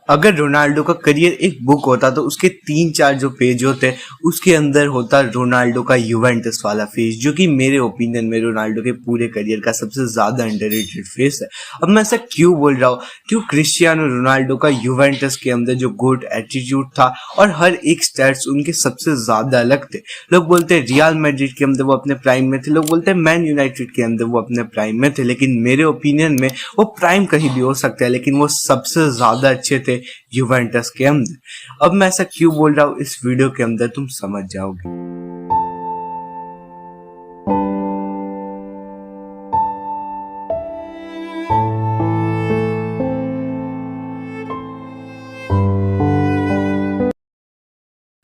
अगर रोनाल्डो का करियर एक बुक होता तो उसके 3-4 जो पेज होते उसके अंदर होता रोनाल्डो का यूवेंटस वाला फेज, जो कि मेरे ओपिनियन में रोनाल्डो के पूरे करियर का सबसे ज्यादा अंडररेटेड फेज है। अब मैं ऐसा क्यों बोल रहा हूँ? क्यों क्रिस्टियानो रोनाल्डो का यूवेंटस के अंदर जो गुड एटीट्यूड था और हर एक स्टैट्स उनके सबसे ज्यादा अलग थे। लोग बोलते हैं रियल मैड्रिड के अंदर वो अपने प्राइम में थे, लोग बोलते हैं मैन यूनाइटेड के अंदर वो अपने प्राइम में थे, लेकिन मेरे ओपिनियन में वो प्राइम कहीं भी हो सकता है, लेकिन वो सबसे ज्यादा अच्छे थे यूवेंटस के अंदर। अब मैं ऐसा क्यों बोल रहा हूँ इस वीडियो के अंदर तुम समझ जाओगे।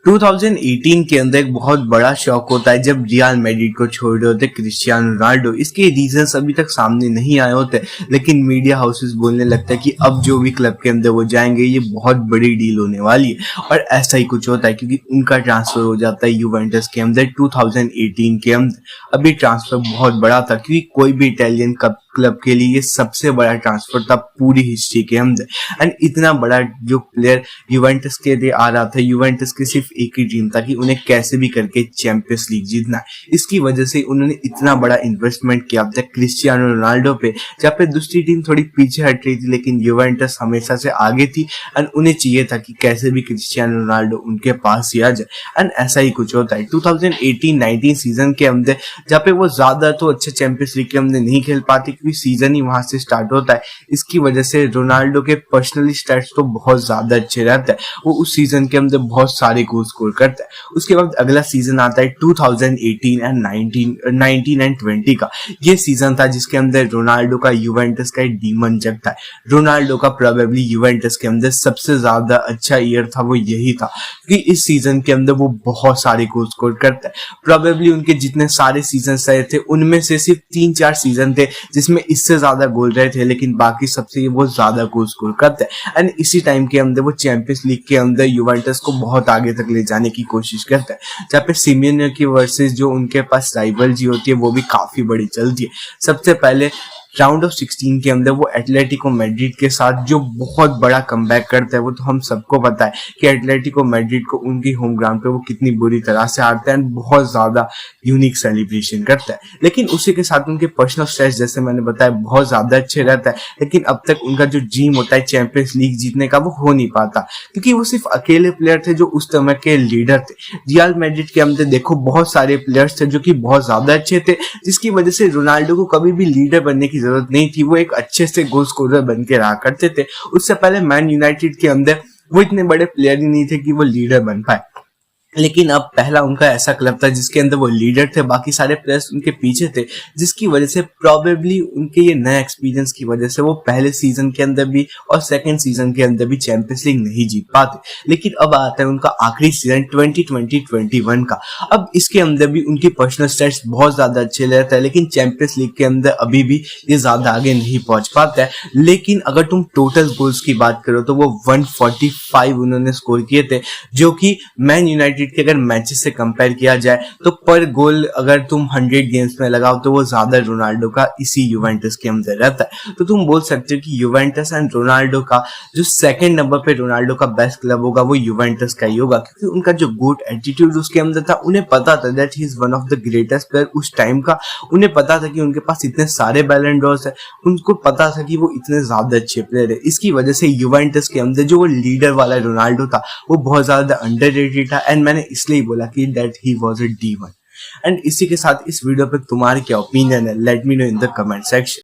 2018 के अंदर एक बहुत बड़ा शॉक होता है जब रियल मैड्रिड को छोड़ रहे होते क्रिस्टियानो रोनाल्डो। इसके रीजंस अभी तक सामने नहीं आए होते, लेकिन मीडिया हाउसेस बोलने लगता है कि अब जो भी क्लब के अंदर वो जाएंगे ये बहुत बड़ी डील होने वाली है। और ऐसा ही कुछ होता है क्योंकि उनका ट्रांसफर हो जाता है यूवेंटस के अंदर 2018 के अंदर। अभी ट्रांसफर बहुत बड़ा था क्योंकि कोई भी इटालियन क्लब के लिए ये सबसे बड़ा ट्रांसफर था पूरी हिस्ट्री के अंदर। एंड इतना बड़ा जो प्लेयर यूवेंटस के लिए आ रहा था, यूवेंटस के सिर्फ एक ही ड्रीम था कि उन्हें कैसे भी करके चैंपियंस लीग जीतना है। इसकी वजह से उन्होंने इतना बड़ा इन्वेस्टमेंट किया था क्रिस्टियानो रोनाल्डो पे, जहाँ पे दूसरी टीम थोड़ी पीछे हट रही थी, लेकिन यूवेंटस हमेशा से आगे थी एंड उन्हें चाहिए था कि कैसे भी क्रिस्टियानो रोनाल्डो उनके पास ही आ जाए। एंड ऐसा ही कुछ होता है 2018-19 सीजन के अंदर, जहाँ पे वो ज्यादा तो अच्छे चैंपियंस लीग के अंदर नहीं खेल पाते क्योंकि सीजन ही वहां से स्टार्ट होता है। इसकी वजह से रोनाल्डो के पर्सनली स्टैट्स तो बहुत ज्यादा अच्छे रहते हैं, वो उस सीजन के अंदर बहुत सारे गोल स्कोर करता है। उसके बाद अगला सीजन आता है 2018 एंड 19 एंड 20 का। ये सीजन था जिसके अंदर रोनाल्डो का यूवेंटस का एक डीमन जगता है। रोनाल्डो का प्रोबेबली यूवेंटस के अंदर सबसे ज्यादा अच्छा ईयर था वो यही था, क्योंकि इस सीजन के अंदर वो बहुत सारे गोल स्कोर करता है। प्रोबेबली उनके जितने सारे सीजन रहे थे उनमें से सिर्फ 3-4 सीजन थे जिसमें इससे ज्यादा गोल रहे थे, लेकिन बाकी सबसे ये बहुत ज्यादा गोल स्कोर करता है। एंड इसी टाइम के अंदर वो चैंपियंस लीग के अंदर यूवेंटस को बहुत आगे तक ले जाने की कोशिश करता है, जहाँ पे सिमियोने की वर्सेस जो उनके पास राइवलरी होती है वो भी काफी बड़ी चलती है। सबसे पहले राउंड ऑफ 16 के अंदर वो एटलेटिको मैड्रिड के साथ जो बहुत बड़ा कमबैक करता है, वो तो हम सबको पता है कि एटलेटिको मैड्रिड को उनकी होम ग्राउंड पे वो कितनी बुरी तरह से हारता है, बहुत ज्यादा यूनिक सेलिब्रेशन करता है। लेकिन उसी के साथ उनके पर्सनल स्ट्रेस जैसे मैंने बताया बहुत ज्यादा अच्छे रहता है, लेकिन अब तक उनका जो ड्रीम होता है चैंपियंस लीग जीतने का वो हो नहीं पाता, क्योंकि वो सिर्फ अकेले प्लेयर थे जो उस समय के लीडर थे। रियल मैड्रिड के अंदर देखो बहुत सारे प्लेयर्स थे जो कि बहुत ज्यादा अच्छे थे, जिसकी वजह से रोनाल्डो को कभी भी लीडर बनने की जरूरत नहीं थी। वो एक अच्छे से गोल स्कोरर बन के रहा करते थे। उससे पहले मैन यूनाइटेड के अंदर वो इतने बड़े प्लेयर ही नहीं थे कि वो लीडर बन पाए, लेकिन अब पहला उनका ऐसा क्लब था जिसके अंदर वो लीडर थे, बाकी सारे प्लेयर्स उनके पीछे थे, जिसकी वजह से प्रोबेबली उनके ये नए एक्सपीरियंस की वजह से वो पहले सीजन के अंदर भी और सेकंड सीजन के अंदर भी चैंपियंस लीग नहीं जीत पाते। लेकिन अब आता है उनका आखिरी सीजन 2020-21 का। अब इसके अंदर भी उनकी पर्सनल स्टैट्स बहुत ज्यादा अच्छे रहते हैं, लेकिन चैंपियंस लीग के अंदर अभी भी ये ज्यादा आगे नहीं पहुंच पाता है। लेकिन अगर तुम टोटल गोल्स की बात करो तो वो 145 उन्होंने स्कोर किए थे, जो कि मैन यूनाइटेड के अगर मैचेस से कंपेयर किया जाए तो पर गोल अगर तुम 100 गेम्स में लगाओ तो वो ज्यादा रोनाल्डो का इसी यूवेंटस के अंदर रहता है। तो तुम बोल सकते हो कि यूवेंटस एंड रोनाल्डो का जो सेकंड नंबर पे रोनाल्डो का बेस्ट क्लब होगा वो यूवेंटस का ही होगा, क्योंकि उनका जो गुड एटीट्यूड उसके अंदर था। उन्हें पता था that he is one of the greatest player उस टाइम का। उन्हें पता था कि उनके पास इतने सारे बैलन डॉर्स है, उनको पता था कि वो इतने ज्यादा अच्छे प्लेयर है। इसकी वजह से यूवेंटस के अंदर जो वो लीडर वाला रोनाल्डो था वो बहुत ज्यादा अंडररेटेड था। एंड मैंने इसलिए बोला कि that he was a D1। And इसी के साथ इस वीडियो पे तुम्हारे क्या ओपिनियन है, let me know in the comment section.